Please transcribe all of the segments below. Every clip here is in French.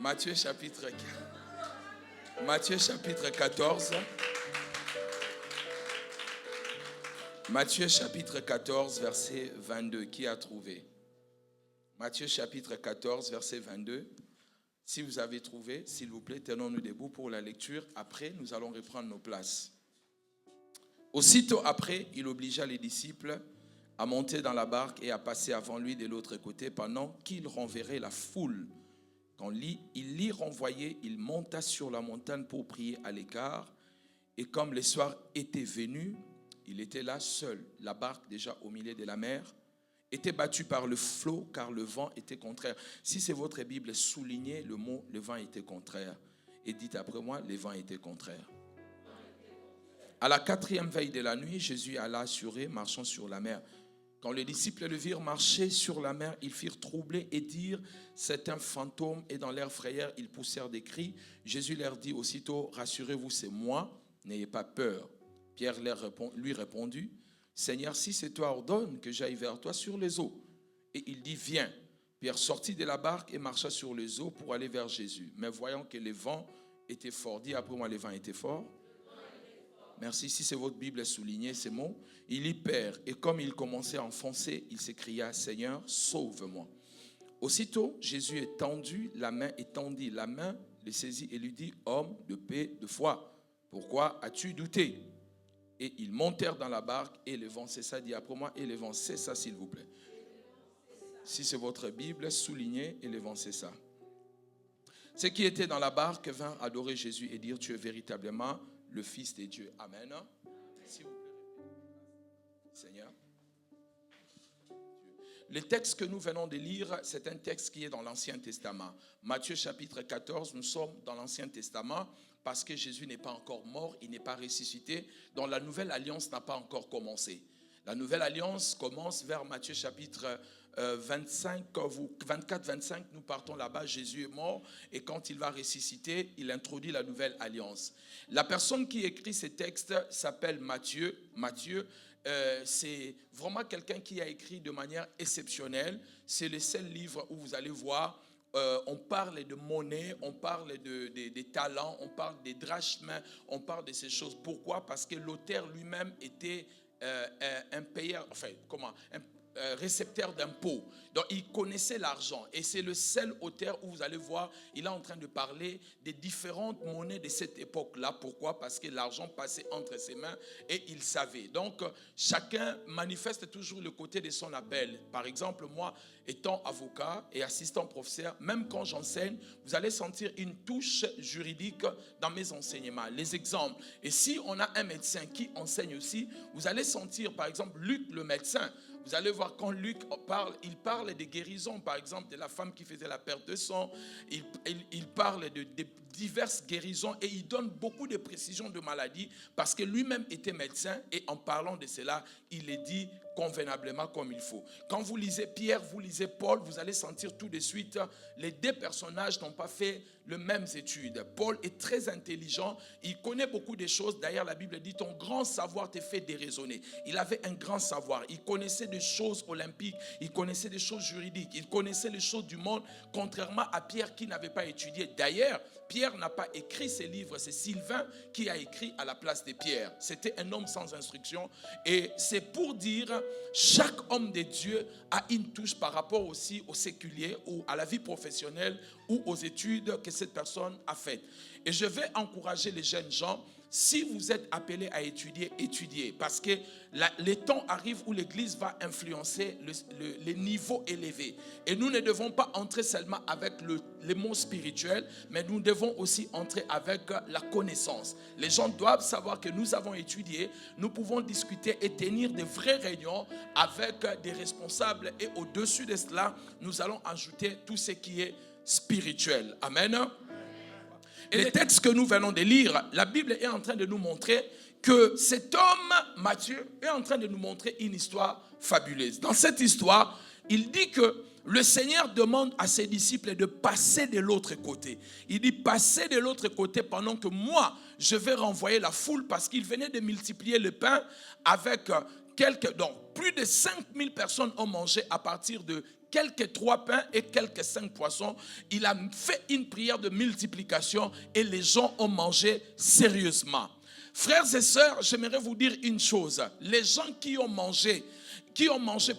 Matthieu chapitre 14. Matthieu chapitre 14, verset 22. Qui a trouvé? Matthieu chapitre 14, verset 22. Si vous avez trouvé, s'il vous plaît, tenons-nous debout pour la lecture. Après, nous allons reprendre nos places. Aussitôt après, il obligea les disciples à monter dans la barque et à passer avant lui de l'autre côté pendant qu'il renverrait la foule. Quand il l'y renvoyait, il monta sur la montagne pour prier à l'écart. Et comme le soir était venu, il était là seul. La barque, déjà au milieu de la mer, était battue par le flot car le vent était contraire. Si c'est votre Bible, soulignez le mot « le vent était contraire ». Et dites après moi « le vent était contraire ». À la 4e veille de la nuit, Jésus alla assurer, marchant sur la mer. Quand les disciples le virent marcher sur la mer, ils firent troubler et dirent « c'est un fantôme » et dans leur frayeur, ils poussèrent des cris. Jésus leur dit aussitôt « rassurez-vous, c'est moi, n'ayez pas peur ». Pierre lui répondit « Seigneur, si c'est toi, ordonne que j'aille vers toi sur les eaux. » Et il dit « viens ». Pierre sortit de la barque et marcha sur les eaux pour aller vers Jésus. Mais voyant que les vents étaient forts, dis après moi, les vents étaient forts. Merci, si c'est votre Bible, soulignez ces mots. Il y perd, et comme il commençait à enfoncer, il s'écria, Seigneur, sauve-moi. Aussitôt, Jésus étendit la main, le saisit et lui dit, homme de paix, de foi, pourquoi as-tu douté? Et ils montèrent dans la barque et le vent cessa. Dis après moi, et le vent cessa, s'il vous plaît. Si c'est votre Bible, soulignez et le vent cessa. Ceux qui étaient dans la barque vinrent adorer Jésus et dire, tu es véritablement le Fils de Dieu. Amen. S'il vous plaît, Seigneur. Le texte que nous venons de lire, c'est un texte qui est dans l'Ancien Testament. Matthieu chapitre 14, nous sommes dans l'Ancien Testament parce que Jésus n'est pas encore mort, il n'est pas ressuscité, donc la nouvelle alliance n'a pas encore commencé. La nouvelle alliance commence vers Matthieu chapitre 24-25, nous partons là-bas, Jésus est mort et quand il va ressusciter, il introduit la nouvelle alliance. La personne qui écrit ces textes s'appelle Matthieu. C'est vraiment quelqu'un qui a écrit de manière exceptionnelle. C'est le seul livre où vous allez voir, on parle de monnaie, on parle des talents, on parle des drachmes, on parle de ces choses. Pourquoi? Parce que l'auteur lui-même était un payeur, récepteur d'impôts. Donc il connaissait l'argent et c'est le seul auteur où vous allez voir, il est en train de parler des différentes monnaies de cette époque-là. Pourquoi? Parce que l'argent passait entre ses mains et il savait. Donc chacun manifeste toujours le côté de son appel. Par exemple, moi, étant avocat et assistant professeur, même quand j'enseigne, vous allez sentir une touche juridique dans mes enseignements. Les exemples. Et si on a un médecin qui enseigne aussi, vous allez sentir, par exemple, Luc le médecin. Vous allez voir quand Luc parle, il parle des guérisons, par exemple, de la femme qui faisait la perte de sang. Il parle de diverses guérisons et il donne beaucoup de précisions de maladies parce que lui-même était médecin et en parlant de cela, il les dit convenablement comme il faut. Quand vous lisez Pierre, vous lisez Paul, vous allez sentir tout de suite, les deux personnages n'ont pas fait les mêmes études. Paul est très intelligent, il connaît beaucoup de choses. D'ailleurs, la Bible dit, ton grand savoir te fait déraisonner. Il avait un grand savoir, il connaissait des choses olympiques, il connaissait des choses juridiques, il connaissait les choses du monde, contrairement à Pierre qui n'avait pas étudié. D'ailleurs, Pierre n'a pas écrit ses livres, c'est Sylvain qui a écrit à la place de Pierre. C'était un homme sans instruction et c'est pour dire, chaque homme de Dieu a une touche par rapport aussi au séculier ou à la vie professionnelle ou aux études que cette personne a faites. Et je vais encourager les jeunes gens, si vous êtes appelés à étudier, étudiez. Parce que les temps arrivent où l'Église va influencer les niveaux élevés. Et nous ne devons pas entrer seulement avec les mots spirituels, mais nous devons aussi entrer avec la connaissance. Les gens doivent savoir que nous avons étudié, nous pouvons discuter et tenir de vraies réunions avec des responsables. Et au-dessus de cela, nous allons ajouter tout ce qui est spirituel. Amen. Et les textes que nous venons de lire, la Bible est en train de nous montrer que cet homme, Matthieu, est en train de nous montrer une histoire fabuleuse. Dans cette histoire, il dit que le Seigneur demande à ses disciples de passer de l'autre côté. Il dit passer de l'autre côté pendant que moi, je vais renvoyer la foule parce qu'il venait de multiplier le pain avec donc plus de 5000 personnes ont mangé à partir de quelques 3 pains et quelques 5 poissons. Il a fait une prière de multiplication et les gens ont mangé sérieusement. Frères et sœurs, j'aimerais vous dire une chose. Les gens qui ont mangé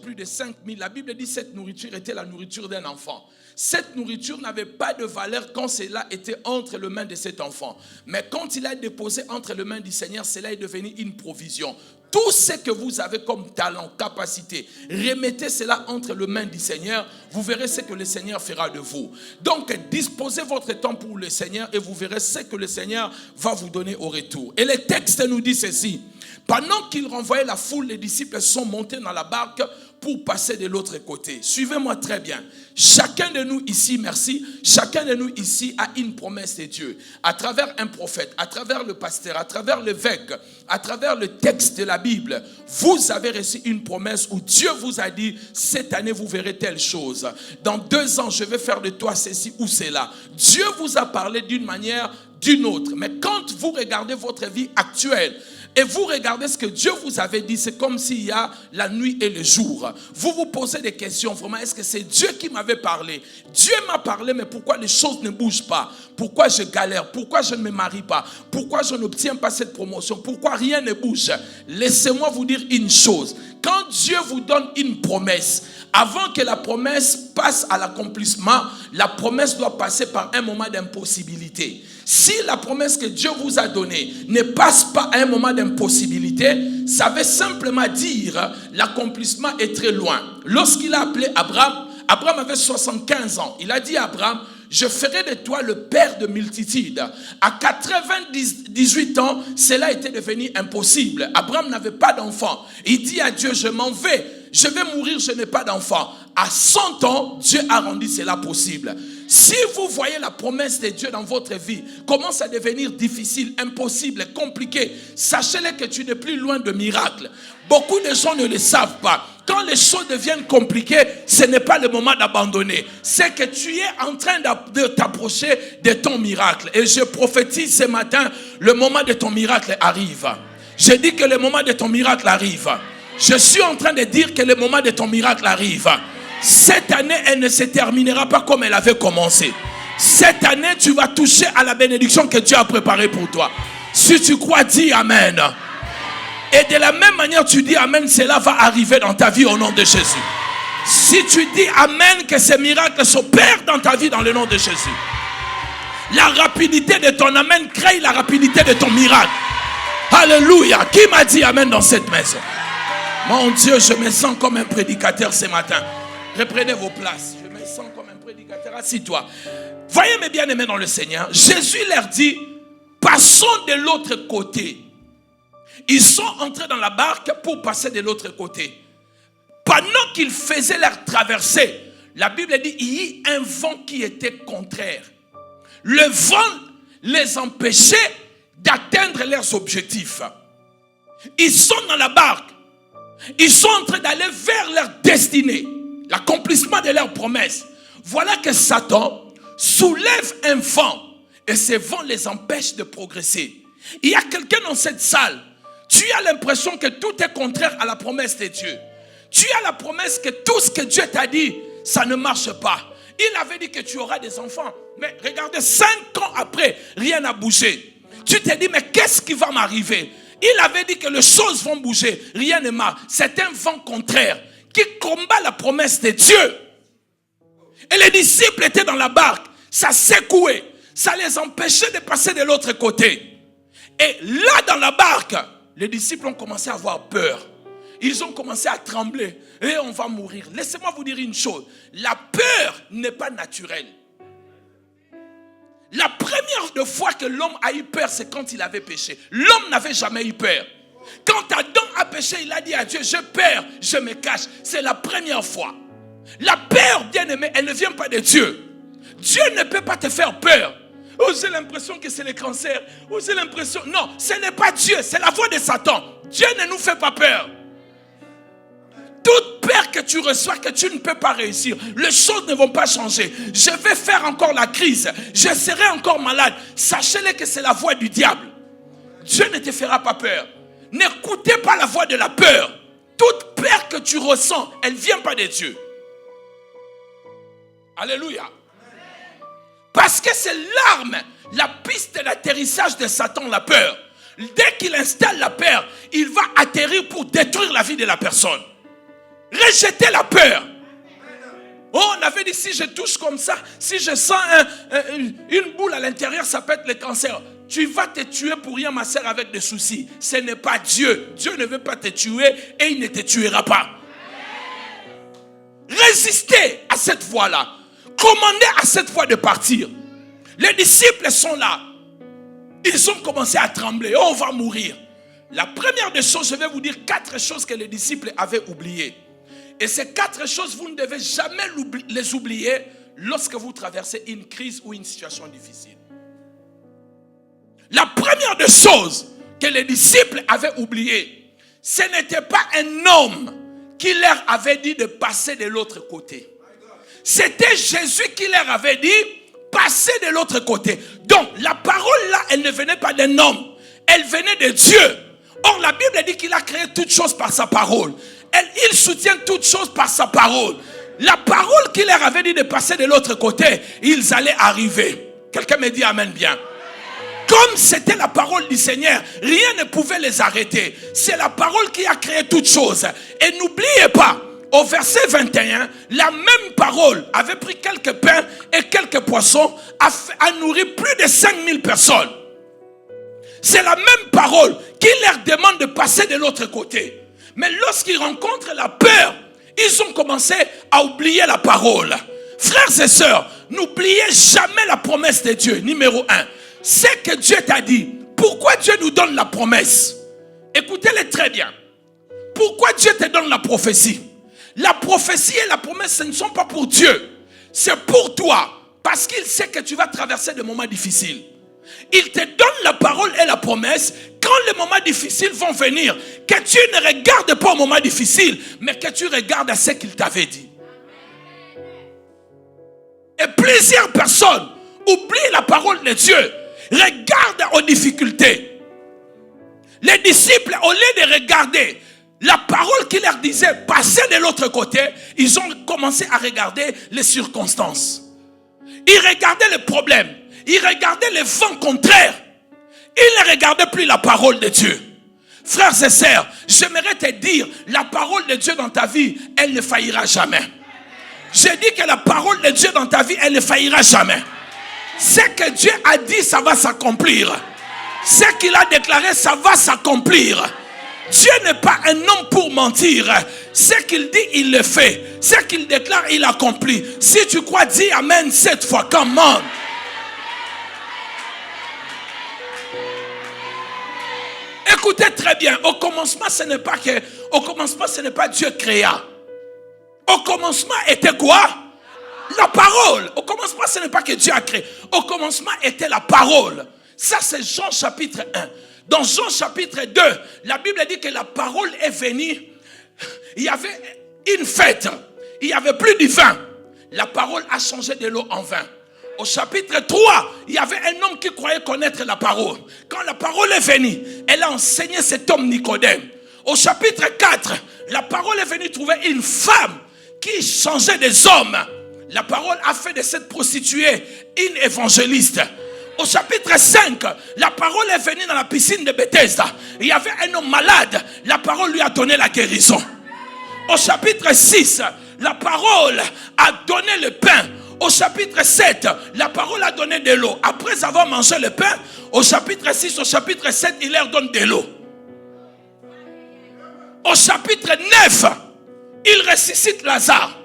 plus de 5000, la Bible dit que cette nourriture était la nourriture d'un enfant. Cette nourriture n'avait pas de valeur quand cela était entre les mains de cet enfant. Mais quand il a déposé entre les mains du Seigneur, cela est devenu une provision. Tout ce que vous avez comme talent, capacité, remettez cela entre les mains du Seigneur. Vous verrez ce que le Seigneur fera de vous. Donc, disposez votre temps pour le Seigneur et vous verrez ce que le Seigneur va vous donner au retour. Et le texte nous dit ceci. Pendant qu'il renvoyait la foule, les disciples sont montés dans la barque pour passer de l'autre côté. Suivez-moi très bien. Chacun de nous ici, merci, chacun de nous ici a une promesse de Dieu. À travers un prophète, à travers le pasteur, à travers l'évêque, à travers le texte de la Bible, vous avez reçu une promesse où Dieu vous a dit, cette année vous verrez telle chose. Dans 2 ans, je vais faire de toi ceci ou cela. Dieu vous a parlé d'une manière, d'une autre. Mais quand vous regardez votre vie actuelle, et vous regardez ce que Dieu vous avait dit, c'est comme s'il y a la nuit et le jour. Vous vous posez des questions, vraiment, est-ce que c'est Dieu qui m'avait parlé? Dieu m'a parlé, mais pourquoi les choses ne bougent pas? Pourquoi je galère? Pourquoi je ne me marie pas? Pourquoi je n'obtiens pas cette promotion? Pourquoi rien ne bouge? Laissez-moi vous dire une chose. Quand Dieu vous donne une promesse, avant que la promesse passe à l'accomplissement, la promesse doit passer par un moment d'impossibilité. Si la promesse que Dieu vous a donnée ne passe pas à un moment d'impossibilité, ça veut simplement dire l'accomplissement est très loin. Lorsqu'il a appelé Abraham, Abraham avait 75 ans. Il a dit à Abraham, je ferai de toi le père de multitudes. À 98 ans, cela était devenu impossible. Abraham n'avait pas d'enfant. Il dit à Dieu, je m'en vais. Je vais mourir, je n'ai pas d'enfant. À 100 ans, Dieu a rendu cela possible. Si vous voyez la promesse de Dieu dans votre vie commence à devenir difficile, impossible, compliqué, sachez-le que tu n'es plus loin de miracle. Beaucoup de gens ne le savent pas. Quand les choses deviennent compliquées, ce n'est pas le moment d'abandonner. C'est que tu es en train de t'approcher de ton miracle. Et je prophétise ce matin, le moment de ton miracle arrive. Je dis que le moment de ton miracle arrive. Je suis en train de dire que le moment de ton miracle arrive. Cette année, elle ne se terminera pas comme elle avait commencé. Cette année, tu vas toucher à la bénédiction que Dieu a préparée pour toi. Si tu crois, dis Amen. Et de la même manière, tu dis Amen, cela va arriver dans ta vie au nom de Jésus. Si tu dis Amen, que ces miracles s'opèrent dans ta vie dans le nom de Jésus. La rapidité de ton Amen crée la rapidité de ton miracle. Alléluia. Qui m'a dit Amen dans cette maison? Mon Dieu, je me sens comme un prédicateur ce matin. Reprenez vos places. Je me sens comme un prédicateur. Assis-toi. Voyez mes bien-aimés dans le Seigneur. Jésus leur dit, passons de l'autre côté. Ils sont entrés dans la barque pour passer de l'autre côté. Pendant qu'ils faisaient leur traversée, la Bible dit, il y a un vent qui était contraire. Le vent les empêchait d'atteindre leurs objectifs. Ils sont dans la barque. Ils sont en train d'aller vers leur destinée, l'accomplissement de leurs promesses. Voilà que Satan soulève un vent et ce vent les empêche de progresser. Il y a quelqu'un dans cette salle, tu as l'impression que tout est contraire à la promesse de Dieu. Tu as la promesse que tout ce que Dieu t'a dit, ça ne marche pas. Il avait dit que tu auras des enfants. Mais regardez, 5 ans après, rien n'a bougé. Tu te dis, mais qu'est-ce qui va m'arriver? Il avait dit que les choses vont bouger. Rien ne marche. C'est un vent contraire qui combat la promesse de Dieu. Et les disciples étaient dans la barque. Ça secouait. Ça les empêchait de passer de l'autre côté. Et là, dans la barque, les disciples ont commencé à avoir peur. Ils ont commencé à trembler. Et on va mourir. Laissez-moi vous dire une chose. La peur n'est pas naturelle. La première fois que l'homme a eu peur, c'est quand il avait péché. L'homme n'avait jamais eu peur. Quand Adam a péché, il a dit à Dieu, j'ai peur, je me cache. C'est la première fois. La peur, bien aimé, elle ne vient pas de Dieu. Dieu ne peut pas te faire peur. Oh, j'ai l'impression que c'est le cancer. Oh, j'ai l'impression... Non, ce n'est pas Dieu, c'est la voix de Satan. Dieu ne nous fait pas peur. Toute peur que tu reçois, que tu ne peux pas réussir, les choses ne vont pas changer. Je vais faire encore la crise. Je serai encore malade. Sachez-le que c'est la voix du diable. Dieu ne te fera pas peur. N'écoutez pas la voix de la peur. Toute peur que tu ressens, elle ne vient pas de Dieu. Alléluia. Parce que c'est l'arme, la piste d'atterrissage de Satan, la peur. Dès qu'il installe la peur, il va atterrir pour détruire la vie de la personne. Rejetez la peur. Oh, on avait dit, si je touche comme ça, si je sens une boule à l'intérieur, ça peut être le cancer. Tu vas te tuer pour rien, ma soeur, avec des soucis. Ce n'est pas Dieu. Dieu ne veut pas te tuer et il ne te tuera pas. Résistez à cette voie-là. Commandez à cette voie de partir. Les disciples sont là. Ils ont commencé à trembler. Oh, on va mourir. La première des choses, je vais vous dire 4 choses que les disciples avaient oubliées. Et ces 4 choses, vous ne devez jamais les oublier lorsque vous traversez une crise ou une situation difficile. La première des choses que les disciples avaient oubliées, ce n'était pas un homme qui leur avait dit de passer de l'autre côté. C'était Jésus qui leur avait dit, passez de l'autre côté. Donc, la parole là, elle ne venait pas d'un homme. Elle venait de Dieu. Or, la Bible dit qu'il a créé toutes choses par sa parole. Il soutient toutes choses par sa parole. La parole qui leur avait dit de passer de l'autre côté, ils allaient arriver. Quelqu'un me dit amen bien. Comme c'était la parole du Seigneur, rien ne pouvait les arrêter. C'est la parole qui a créé toutes choses. Et n'oubliez pas, au verset 21, la même parole avait pris quelques pains et quelques poissons, a nourri plus de 5000 personnes. C'est la même parole qui leur demande de passer de l'autre côté. Mais lorsqu'ils rencontrent la peur, ils ont commencé à oublier la parole. Frères et sœurs, n'oubliez jamais la promesse de Dieu. Numéro 1, c'est que Dieu t'a dit. Pourquoi Dieu nous donne la promesse? Écoutez-le très bien. Pourquoi Dieu te donne la prophétie? La prophétie et la promesse, ce ne sont pas pour Dieu. C'est pour toi. Parce qu'il sait que tu vas traverser des moments difficiles. Il te donne la parole et la promesse. Quand les moments difficiles vont venir, que tu ne regardes pas aux moments difficiles, mais que tu regardes à ce qu'il t'avait dit. Et plusieurs personnes oublient la parole de Dieu, regardent aux difficultés. Les disciples, au lieu de regarder la parole qui leur disait passer de l'autre côté, ils ont commencé à regarder les circonstances. Ils regardaient les problèmes. Ils regardaient les vents contraires. Ils ne regardaient plus la parole de Dieu. Frères et sœurs, j'aimerais te dire, la parole de Dieu dans ta vie, elle ne faillira jamais. J'ai dit que la parole de Dieu dans ta vie, elle ne faillira jamais. Ce que Dieu a dit, ça va s'accomplir. Ce qu'il a déclaré, ça va s'accomplir. Dieu n'est pas un homme pour mentir. Ce qu'il dit, il le fait. Ce qu'il déclare, il accomplit. Si tu crois, dis amen 7 fois. Come on. Écoutez très bien. Au commencement, ce n'est pas Dieu créa. Au commencement était quoi? La parole. Au commencement, ce n'est pas que Dieu a créé. Au commencement était la parole. Ça, c'est Jean chapitre 1. Dans Jean chapitre 2, la Bible dit que la parole est venue. Il y avait une fête. Il n'y avait plus de vin. La parole a changé de l'eau en vin. Au chapitre 3, il y avait un homme qui croyait connaître la parole. Quand la parole est venue, elle a enseigné cet homme Nicodème. Au chapitre 4, la parole est venue trouver une femme qui changeait des hommes. La parole a fait de cette prostituée une évangéliste. Au chapitre 5, la parole est venue dans la piscine de Bethesda. Il y avait un homme malade. La parole lui a donné la guérison. Au chapitre 6, la parole a donné le pain. Au chapitre 7, la parole a donné de l'eau. Après avoir mangé le pain, au chapitre 6, au chapitre 7, il leur donne de l'eau. Au chapitre 9, il ressuscite Lazare.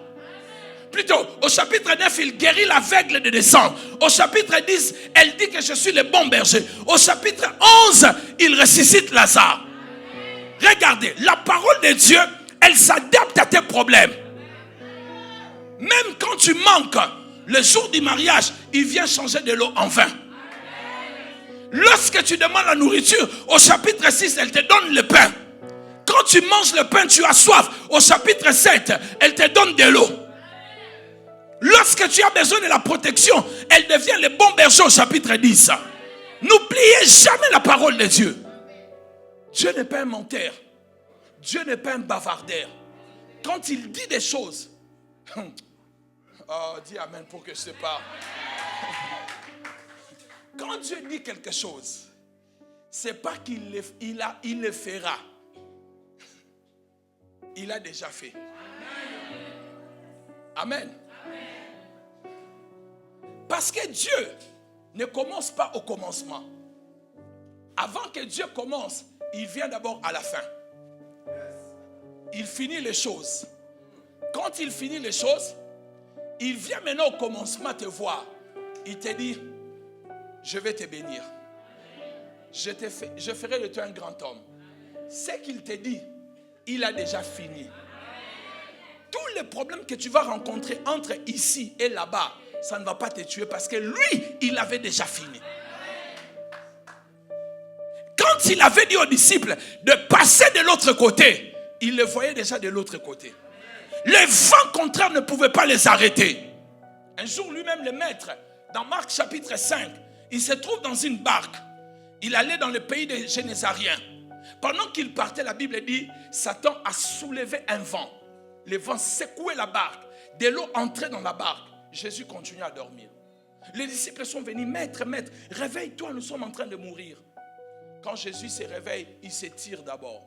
Plutôt, au chapitre 9, il guérit l'aveugle de descendre. Au chapitre 10, elle dit que je suis le bon berger. Au chapitre 11, il ressuscite Lazare. Regardez, la parole de Dieu, elle s'adapte à tes problèmes. Même quand tu manques, le jour du mariage, il vient changer de l'eau en vin. Lorsque tu demandes la nourriture, au chapitre 6, elle te donne le pain. Quand tu manges le pain, tu as soif. Au chapitre 7, elle te donne de l'eau. Lorsque tu as besoin de la protection, elle devient le bon berger au chapitre 10. N'oubliez jamais la parole de Dieu. Dieu n'est pas un menteur. Dieu n'est pas un bavardeur. Quand il dit des choses, Oh, dis amen pour que je te parle. Quand Dieu dit quelque chose, c'est pas qu'il le fera. Il a déjà fait. Amen. Parce que Dieu ne commence pas au commencement. Avant que Dieu commence, il vient d'abord à la fin. Il finit les choses. Quand il finit les choses, il vient maintenant au commencement te voir. Il te dit, je vais te bénir. Je ferai de toi un grand homme. Ce qu'il te dit, il a déjà fini. Tous les problèmes que tu vas rencontrer entre ici et là-bas, ça ne va pas te tuer parce que lui, il avait déjà fini. Quand il avait dit aux disciples de passer de l'autre côté, il le voyait déjà de l'autre côté. Les vents contraires ne pouvaient pas les arrêter. Un jour, lui-même, le maître, dans Marc chapitre 5, il se trouve dans une barque. Il allait dans le pays des Génésariens. Pendant qu'il partait, la Bible dit, Satan a soulevé un vent. Le vent secouait la barque. De l'eau entrait dans la barque. Jésus continuait à dormir. Les disciples sont venus, maître, réveille-toi, nous sommes en train de mourir. Quand Jésus se réveille, il s'étire d'abord.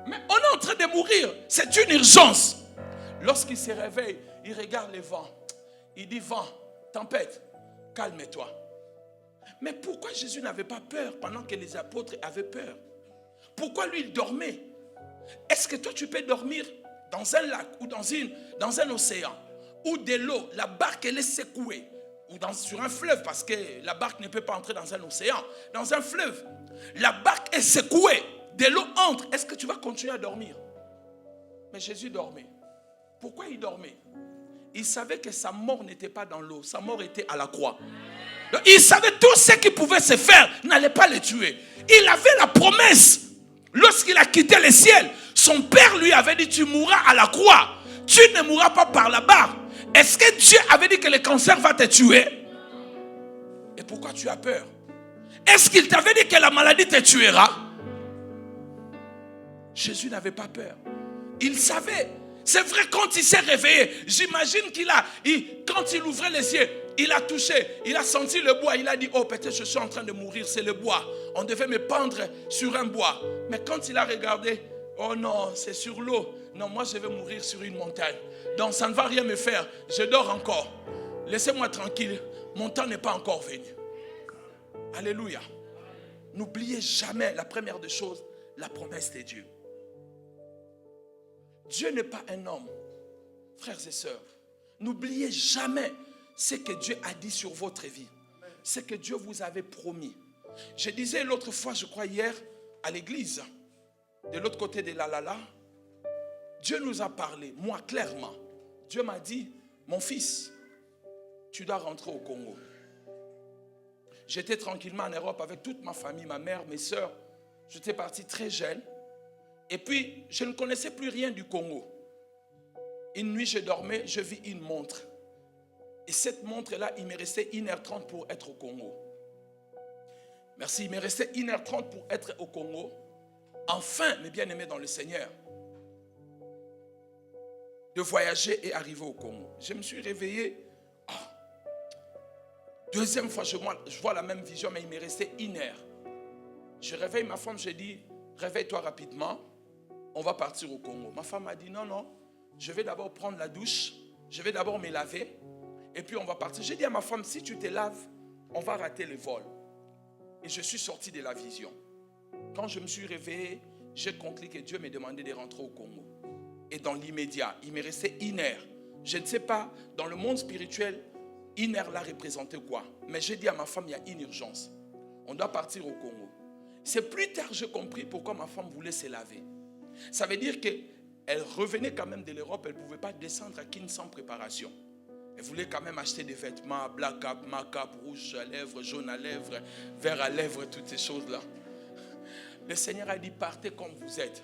Mais on est en train de mourir, c'est une urgence. Lorsqu'il se réveille, il regarde les vents. Il dit, vent, tempête, calme-toi. Mais pourquoi Jésus n'avait pas peur pendant que les apôtres avaient peur? Pourquoi lui il dormait? Est-ce que toi tu peux dormir dans un lac ou dans un océan où de l'eau, la barque elle est secouée, ou sur un fleuve, parce que la barque ne peut pas entrer dans un océan, dans un fleuve, la barque est secouée, de l'eau entre, est-ce que tu vas continuer à dormir? Mais Jésus dormait. Pourquoi il dormait? Il savait que sa mort n'était pas dans l'eau, sa mort était à la croix. Donc, il savait tout ce qui pouvait se faire n'allait pas le tuer. Il avait la promesse. Lorsqu'il a quitté le ciel, son père lui avait dit, tu mourras à la croix. Tu ne mourras pas par la barre. Est-ce que Dieu avait dit que le cancer va te tuer? Et pourquoi tu as peur? Est-ce qu'il t'avait dit que la maladie te tuera? Jésus n'avait pas peur. Il savait. C'est vrai, quand il s'est réveillé, j'imagine quand il ouvrait les yeux, il a touché, il a senti le bois, il a dit, oh peut-être je suis en train de mourir, c'est le bois. On devait me pendre sur un bois. Mais quand il a regardé, oh non, c'est sur l'eau. Non, moi je vais mourir sur une montagne. Donc ça ne va rien me faire, je dors encore. Laissez-moi tranquille, mon temps n'est pas encore venu. Alléluia. N'oubliez jamais la première des choses, la promesse de Dieu. Dieu n'est pas un homme, frères et sœurs. N'oubliez jamais ce que Dieu a dit sur votre vie. Ce que Dieu vous avait promis. Je disais l'autre fois, je crois hier, à l'église, de l'autre côté de la, Dieu nous a parlé, moi clairement. Dieu m'a dit, mon fils, tu dois rentrer au Congo. J'étais tranquillement en Europe avec toute ma famille, ma mère, mes soeurs. J'étais parti très jeune. Et puis, je ne connaissais plus rien du Congo. Une nuit, je dormais, je vis une montre. Et cette montre-là, il me restait 1h30 pour être au Congo. Merci, il me restait 1h30 pour être au Congo. Enfin, mes bien-aimés dans le Seigneur, de voyager et arriver au Congo. Je me suis réveillé. Deuxième fois, je vois la même vision, mais il me restait 1 heure. Je réveille ma femme, je dis, réveille-toi rapidement, on va partir au Congo. Ma femme m'a dit, non, je vais d'abord prendre la douche, je vais d'abord me laver, et puis on va partir. J'ai dit à ma femme, si tu te laves, on va rater le vol. Et je suis sorti de la vision. Quand je me suis réveillé, j'ai compris que Dieu me demandait de rentrer au Congo. Et dans l'immédiat, il me restait 1 heure. Je ne sais pas, dans le monde spirituel, 1 heure là représentait quoi? Mais j'ai dit à ma femme, il y a une urgence. On doit partir au Congo. C'est plus tard que j'ai compris pourquoi ma femme voulait se laver. Ça veut dire qu'elle revenait quand même de l'Europe, elle ne pouvait pas descendre à Kin sans préparation. Elle voulait quand même acheter des vêtements, black cap, macap, rouge à lèvres, jaune à lèvres, vert à lèvres, toutes ces choses-là. Le Seigneur a dit, partez comme vous êtes.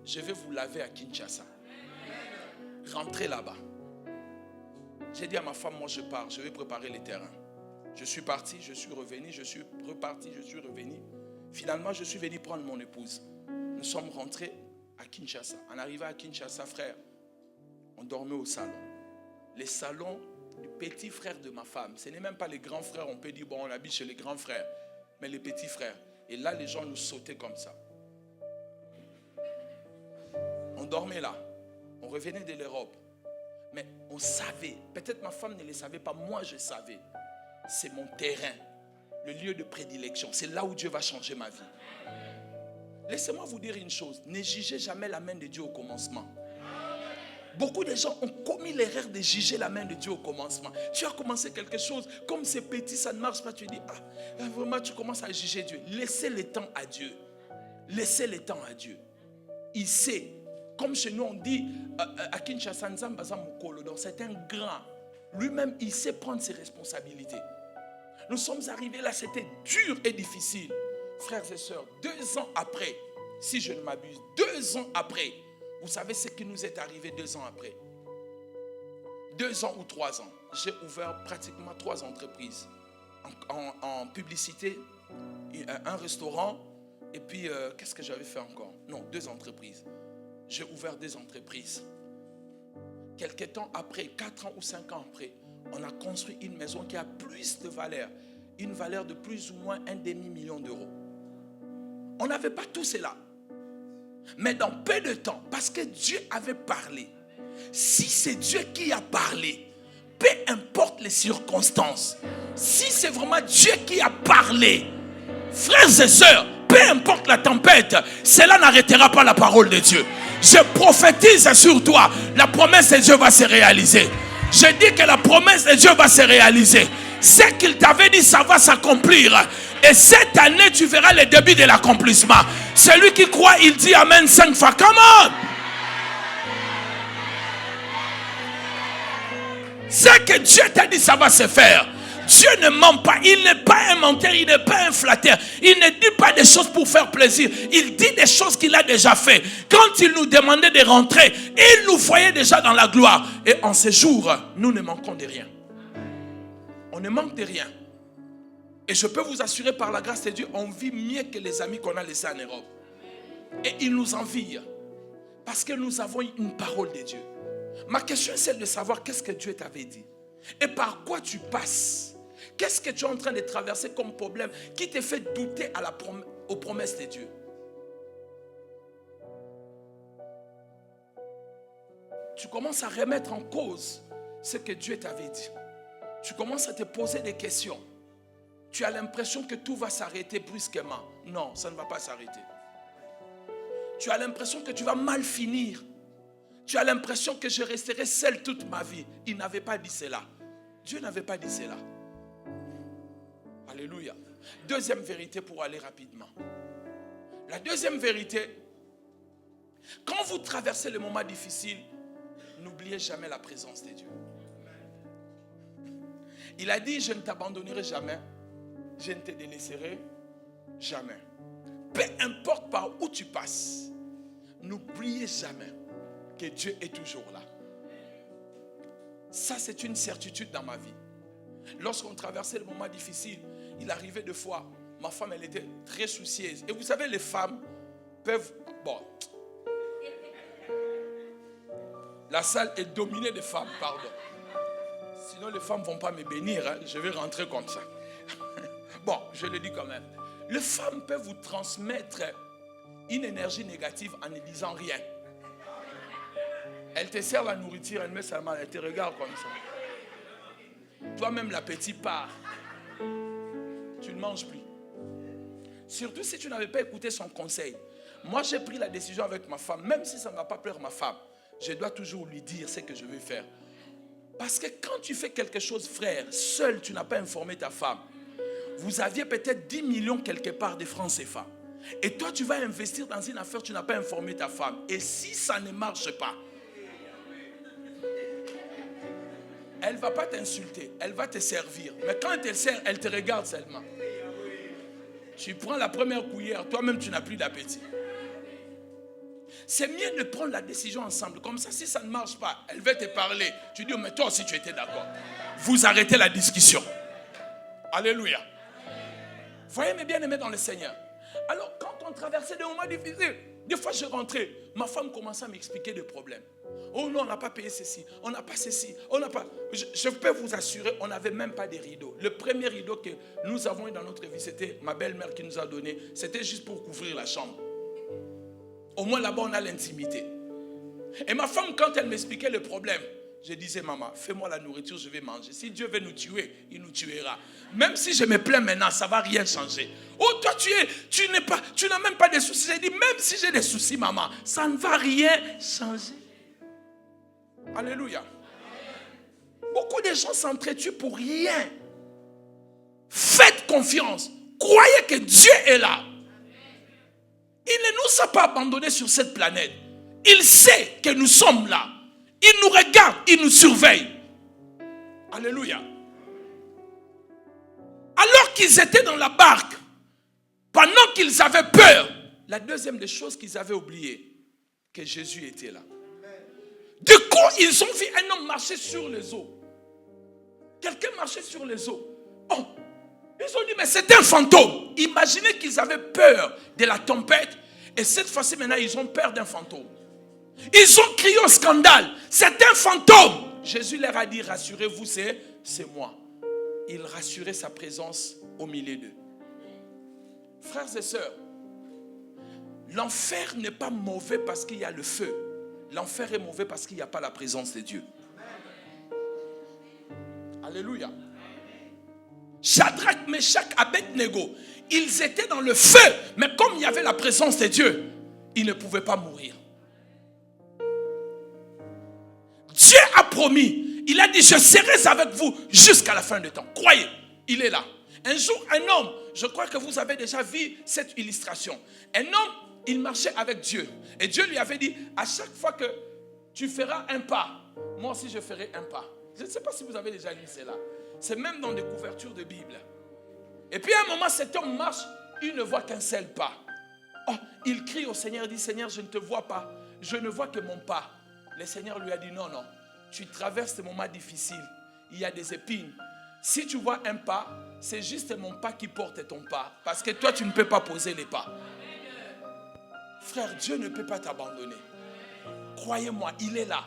Je vais vous laver à Kinshasa. Rentrez là-bas. J'ai dit à ma femme, moi je pars, je vais préparer les terrains. Je suis parti, je suis revenu, je suis reparti, je suis revenu. Finalement, je suis venu prendre mon épouse. Nous sommes rentrés à Kinshasa. En arrivant à Kinshasa, frère, on dormait au salon. Les salons du petit frère de ma femme. Ce n'est même pas les grands frères, on peut dire, bon, on habite chez les grands frères, mais les petits frères. Et là, les gens nous sautaient comme ça. On dormait là. On revenait de l'Europe. Mais on savait, peut-être ma femme ne le savait pas, moi je savais. C'est mon terrain, le lieu de prédilection. C'est là où Dieu va changer ma vie. Laissez-moi vous dire une chose. Ne jugez jamais la main de Dieu au commencement. Beaucoup de gens ont commis l'erreur de juger la main de Dieu au commencement. Tu as commencé quelque chose, comme c'est petit, ça ne marche pas. Tu dis, vraiment, tu commences à juger Dieu. Laissez le temps à Dieu. Laissez le temps à Dieu. Il sait. Comme chez nous, on dit, à Kinshasa, donc c'est un grand. Lui-même, il sait prendre ses responsabilités. Nous sommes arrivés là, c'était dur et difficile. Frères et sœurs, 2 ans après, si je ne m'abuse, 2 ans après, vous savez ce qui nous est arrivé 2 ans après? 2 ans ou 3 ans, j'ai ouvert pratiquement 3 entreprises. En publicité, un restaurant, et puis, qu'est-ce que j'avais fait encore? Non, 2 entreprises. J'ai ouvert 2 entreprises. Quelques temps après, 4 ans ou 5 ans après, on a construit une maison qui a plus de valeur. Une valeur de plus ou moins 1,5 million d'euros. On n'avait pas tout cela. Mais dans peu de temps, parce que Dieu avait parlé. Si c'est Dieu qui a parlé, peu importe les circonstances, si c'est vraiment Dieu qui a parlé, frères et sœurs, peu importe la tempête, cela n'arrêtera pas la parole de Dieu. Je prophétise sur toi, la promesse de Dieu va se réaliser. Je dis que la promesse de Dieu va se réaliser. Ce qu'il t'avait dit, ça va s'accomplir. Et cette année, tu verras le début de l'accomplissement. Celui qui croit, il dit Amen 5 fois. Come on! Ce que Dieu t'a dit, ça va se faire. Dieu ne ment pas. Il n'est pas un menteur, il n'est pas un flatteur. Il ne dit pas des choses pour faire plaisir. Il dit des choses qu'il a déjà fait. Quand il nous demandait de rentrer, il nous voyait déjà dans la gloire. Et en ces jours, nous ne manquons de rien. On ne manque de rien. Et je peux vous assurer par la grâce de Dieu, on vit mieux que les amis qu'on a laissés en Europe. Et ils nous envient. Parce que nous avons une parole de Dieu. Ma question est celle de savoir qu'est-ce que Dieu t'avait dit. Et par quoi tu passes. Qu'est-ce que tu es en train de traverser comme problème qui te fait douter aux promesses de Dieu. Tu commences à remettre en cause ce que Dieu t'avait dit. Tu commences à te poser des questions. Tu as l'impression que tout va s'arrêter brusquement. Non, ça ne va pas s'arrêter. Tu as l'impression que tu vas mal finir. Tu as l'impression que je resterai seul toute ma vie. Il n'avait pas dit cela. Dieu n'avait pas dit cela. Alléluia. Deuxième vérité pour aller rapidement. La deuxième vérité, quand vous traversez les moments difficiles, n'oubliez jamais la présence de Dieu. Il a dit, je ne t'abandonnerai jamais, je ne te délaisserai jamais. Peu importe par où tu passes, n'oubliez jamais que Dieu est toujours là. Ça, c'est une certitude dans ma vie. Lorsqu'on traversait les moments difficiles, il arrivait des fois, ma femme, elle était très soucieuse. Et vous savez, les femmes peuvent... Bon. La salle est dominée de femmes, pardon. Sinon, les femmes ne vont pas me bénir. Hein. Je vais rentrer comme ça. Bon, je le dis quand même. Les femmes peuvent vous transmettre une énergie négative en ne disant rien. Elle te sert la nourriture, elle met sa main, elle te regarde comme ça. Toi-même, l'appétit part. Tu ne manges plus. Surtout si tu n'avais pas écouté son conseil. Moi, j'ai pris la décision avec ma femme, même si ça ne va pas plaire à ma femme, je dois toujours lui dire ce que je veux faire. Parce que quand tu fais quelque chose, frère, seul, tu n'as pas informé ta femme. Vous aviez peut-être 10 millions quelque part de francs CFA. Et toi, tu vas investir dans une affaire, tu n'as pas informé ta femme. Et si ça ne marche pas, elle ne va pas t'insulter, elle va te servir. Mais quand elle te sert, elle te regarde seulement. Tu prends la première cuillère, toi-même, tu n'as plus d'appétit. C'est mieux de prendre la décision ensemble. Comme ça, si ça ne marche pas, elle va te parler. Tu dis, mais toi aussi, tu étais d'accord. Vous arrêtez la discussion. Alléluia. Voyez mes bien-aimés dans le Seigneur. Alors, quand on traversait des moments difficiles, Des fois, je rentrais, ma femme commençait à m'expliquer des problèmes. Oh non, on n'a pas payé ceci, on n'a pas ceci, on n'a pas... Je peux vous assurer, on n'avait même pas de rideaux. Le premier rideau que nous avons eu dans notre vie, c'était ma belle-mère qui nous a donné. C'était juste pour couvrir la chambre. Au moins là-bas, on a l'intimité. Et ma femme, quand elle m'expliquait le problème, je disais, maman, fais-moi la nourriture, je vais manger. Si Dieu veut nous tuer, il nous tuera. Même si je me plains maintenant, ça ne va rien changer. Oh, toi, tu n'as même pas de soucis. J'ai dit, même si j'ai des soucis, maman, ça ne va rien changer. Alléluia. Beaucoup de gens s'entretuent pour rien. Faites confiance. Croyez que Dieu est là. Il ne nous a pas abandonnés sur cette planète. Il sait que nous sommes là. Il nous regarde, il nous surveille. Alléluia. Alors qu'ils étaient dans la barque, pendant qu'ils avaient peur, la deuxième des choses qu'ils avaient oublié, que Jésus était là. Du coup, ils ont vu un homme marcher sur les eaux. Quelqu'un marchait sur les eaux. Oh, ils ont dit, mais c'est un fantôme. Imaginez qu'ils avaient peur de la tempête. Et cette fois-ci, maintenant, ils ont peur d'un fantôme. Ils ont crié au scandale. C'est un fantôme. Jésus leur a dit, rassurez-vous, c'est moi. Il rassurait sa présence au milieu d'eux. Frères et sœurs, l'enfer n'est pas mauvais parce qu'il y a le feu. L'enfer est mauvais parce qu'il n'y a pas la présence de Dieu. Alléluia. Shadrach, Meshach, Abednego, ils étaient dans le feu, mais comme il y avait la présence de Dieu, ils ne pouvaient pas mourir. Dieu a promis, il a dit, je serai avec vous jusqu'à la fin du temps. Croyez, il est là. Un jour, un homme, je crois que vous avez déjà vu cette illustration. Un homme, il marchait avec Dieu. Et Dieu lui avait dit, à chaque fois que tu feras un pas, moi aussi je ferai un pas. Je ne sais pas si vous avez déjà lu cela. C'est même dans des couvertures de Bible. Et puis à un moment, cet homme marche, il ne voit qu'un seul pas. Oh, il crie au Seigneur, il dit, Seigneur, je ne te vois pas. Je ne vois que mon pas. Le Seigneur lui a dit, non, non. Tu traverses des moments difficiles. Il y a des épines. Si tu vois un pas, c'est juste mon pas qui porte ton pas. Parce que toi, tu ne peux pas poser les pas. Frère, Dieu ne peut pas t'abandonner. Croyez-moi, il est là.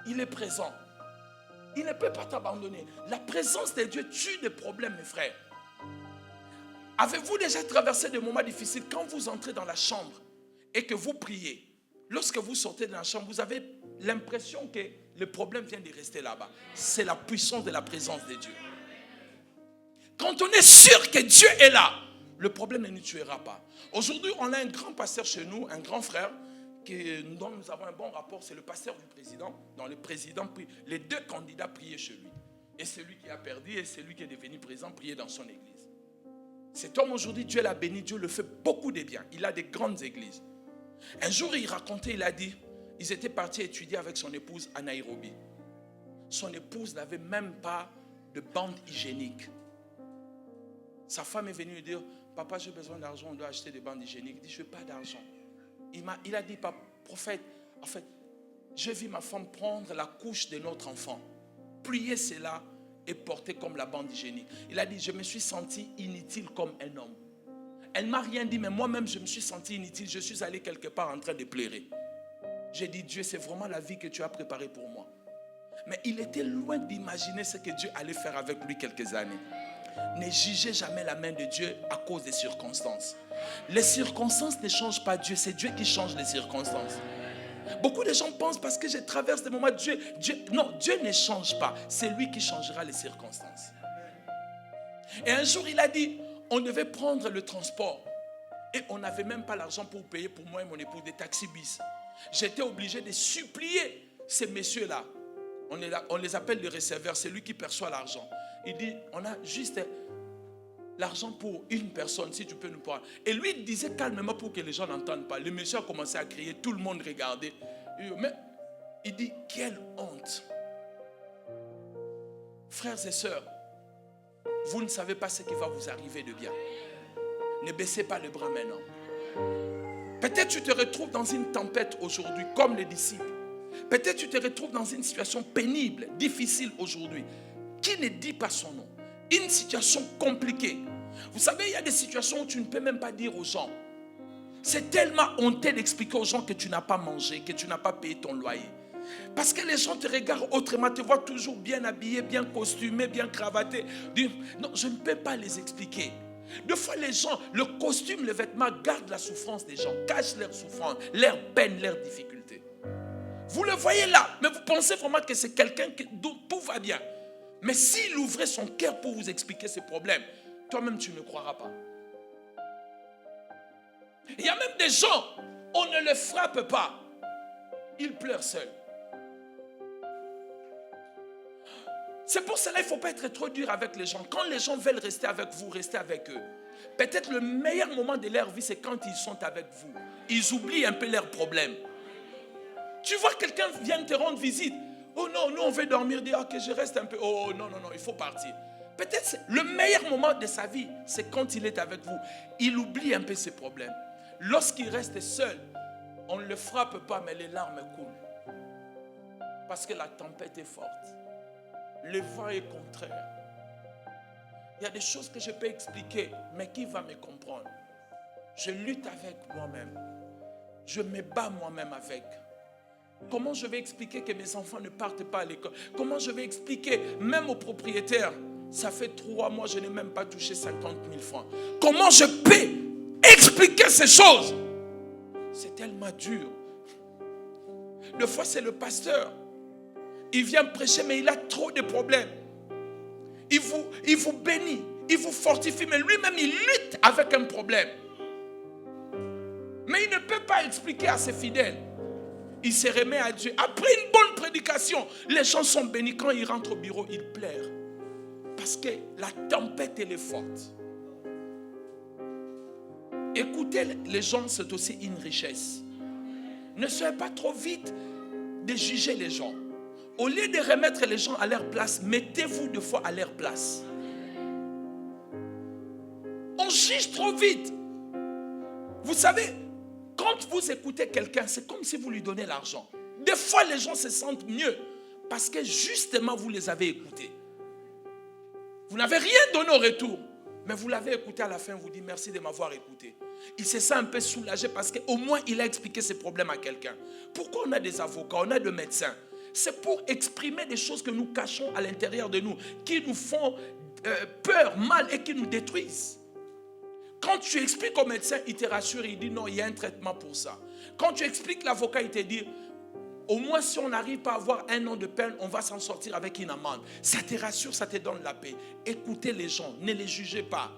Il est présent. Il ne peut pas t'abandonner. La présence de Dieu tue des problèmes, mes frères. Avez-vous déjà traversé des moments difficiles quand vous entrez dans la chambre et que vous priez? Lorsque vous sortez de la chambre, vous avez l'impression que le problème vient de rester là-bas. C'est la puissance de la présence de Dieu. Quand on est sûr que Dieu est là, le problème ne nous tuera pas. Aujourd'hui, on a un grand pasteur chez nous, un grand frère, dont nous avons un bon rapport, c'est le pasteur du président. Dans le président, les deux candidats priaient chez lui. Et celui qui a perdu et celui qui est devenu président priaient dans son église. Cet homme aujourd'hui, Dieu l'a béni, Dieu le fait beaucoup de bien. Il a des grandes églises. Un jour, il racontait, il a dit, ils étaient partis étudier avec son épouse à Nairobi. Son épouse n'avait même pas de bande hygiénique. Sa femme est venue lui dire, papa, j'ai besoin d'argent, on doit acheter des bandes hygiéniques. Il dit, je n'ai pas d'argent. Il a dit, prophète, en fait, j'ai vu ma femme prendre la couche de notre enfant, plier cela et porter comme la bande hygiénique. Il a dit, je me suis senti inutile comme un homme. Elle ne m'a rien dit, mais moi-même, je me suis senti inutile. Je suis allé quelque part en train de pleurer. J'ai dit, Dieu, c'est vraiment la vie que tu as préparée pour moi. Mais il était loin d'imaginer ce que Dieu allait faire avec lui quelques années. Ne jugez jamais la main de Dieu à cause des circonstances. Les circonstances ne changent pas Dieu, c'est Dieu qui change les circonstances. Beaucoup de gens pensent parce que je traverse des moments, Dieu ne change pas, c'est lui qui changera les circonstances. Et un jour il a dit, on devait prendre le transport et on n'avait même pas l'argent pour payer pour moi et mon époux des taxi-bis. J'étais obligé de supplier ces messieurs-là. On les appelle les receveurs, c'est lui qui perçoit l'argent. Il dit, on a juste l'argent pour une personne, si tu peux nous prendre. Et lui, il disait calmement pour que les gens n'entendent pas. Le monsieur a commencé à crier, tout le monde regardait. Mais il dit, quelle honte. Frères et sœurs, vous ne savez pas ce qui va vous arriver de bien. Ne baissez pas les bras maintenant. Peut-être tu te retrouves dans une tempête aujourd'hui, comme les disciples. Peut-être tu te retrouves dans une situation pénible, difficile aujourd'hui. Qui ne dit pas son nom? Une situation compliquée. Vous savez, il y a des situations où tu ne peux même pas dire aux gens. C'est tellement honteux d'expliquer aux gens que tu n'as pas mangé, que tu n'as pas payé ton loyer. Parce que les gens te regardent autrement, te voient toujours bien habillé, bien costumé, bien cravaté. Non, je ne peux pas les expliquer. Des fois, les gens, le costume, les vêtements gardent la souffrance des gens, cachent leur souffrance, leur peine, leurs difficultés. Vous le voyez là, mais vous pensez vraiment que c'est quelqu'un dont tout va bien. Mais s'il ouvrait son cœur pour vous expliquer ses problèmes, toi-même tu ne croiras pas. Il y a même des gens, on ne les frappe pas. Ils pleurent seuls. C'est pour cela qu'il ne faut pas être trop dur avec les gens. Quand les gens veulent rester avec vous, restez avec eux. Peut-être le meilleur moment de leur vie, c'est quand ils sont avec vous. Ils oublient un peu leurs problèmes. Tu vois quelqu'un vient te rendre visite. Oh non, nous on veut dormir. Dire ok, je reste un peu. Oh non, il faut partir. Peut-être le meilleur moment de sa vie, c'est quand il est avec vous. Il oublie un peu ses problèmes. Lorsqu'il reste seul, on ne le frappe pas, mais les larmes coulent. Parce que la tempête est forte. Le vent est contraire. Il y a des choses que je peux expliquer, mais qui va me comprendre? Je lutte avec moi-même. Je me bats moi-même avec. Comment je vais expliquer que mes enfants ne partent pas à l'école? Comment je vais expliquer, même aux propriétaires, ça fait 3 mois, je n'ai même pas touché 50 000 francs. Comment je peux expliquer ces choses? C'est tellement dur. Des fois, c'est le pasteur. Il vient prêcher, mais il a trop de problèmes. Il vous bénit, il vous fortifie, mais lui-même, il lutte avec un problème. Mais il ne peut pas expliquer à ses fidèles. Il se remet à Dieu. Après une bonne prédication, les gens sont bénis. Quand ils rentrent au bureau, ils pleurent. Parce que la tempête, elle est forte. Écouter les gens, c'est aussi une richesse. Ne soyez pas trop vite de juger les gens. Au lieu de remettre les gens à leur place, mettez-vous deux fois à leur place. On juge trop vite. Vous savez, quand vous écoutez quelqu'un, c'est comme si vous lui donnez l'argent. Des fois, les gens se sentent mieux parce que justement, vous les avez écoutés. Vous n'avez rien donné au retour, mais vous l'avez écouté à la fin, vous dites merci de m'avoir écouté. Il se sent un peu soulagé parce qu'au moins, il a expliqué ses problèmes à quelqu'un. Pourquoi on a des avocats, on a des médecins? C'est pour exprimer des choses que nous cachons à l'intérieur de nous, qui nous font peur, mal et qui nous détruisent. Quand tu expliques au médecin, il te rassure, il dit non, il y a un traitement pour ça. Quand tu expliques l'avocat, il te dit, au moins si on n'arrive pas à avoir 1 an de peine, on va s'en sortir avec une amende. Ça te rassure, ça te donne la paix. Écoutez les gens, ne les jugez pas.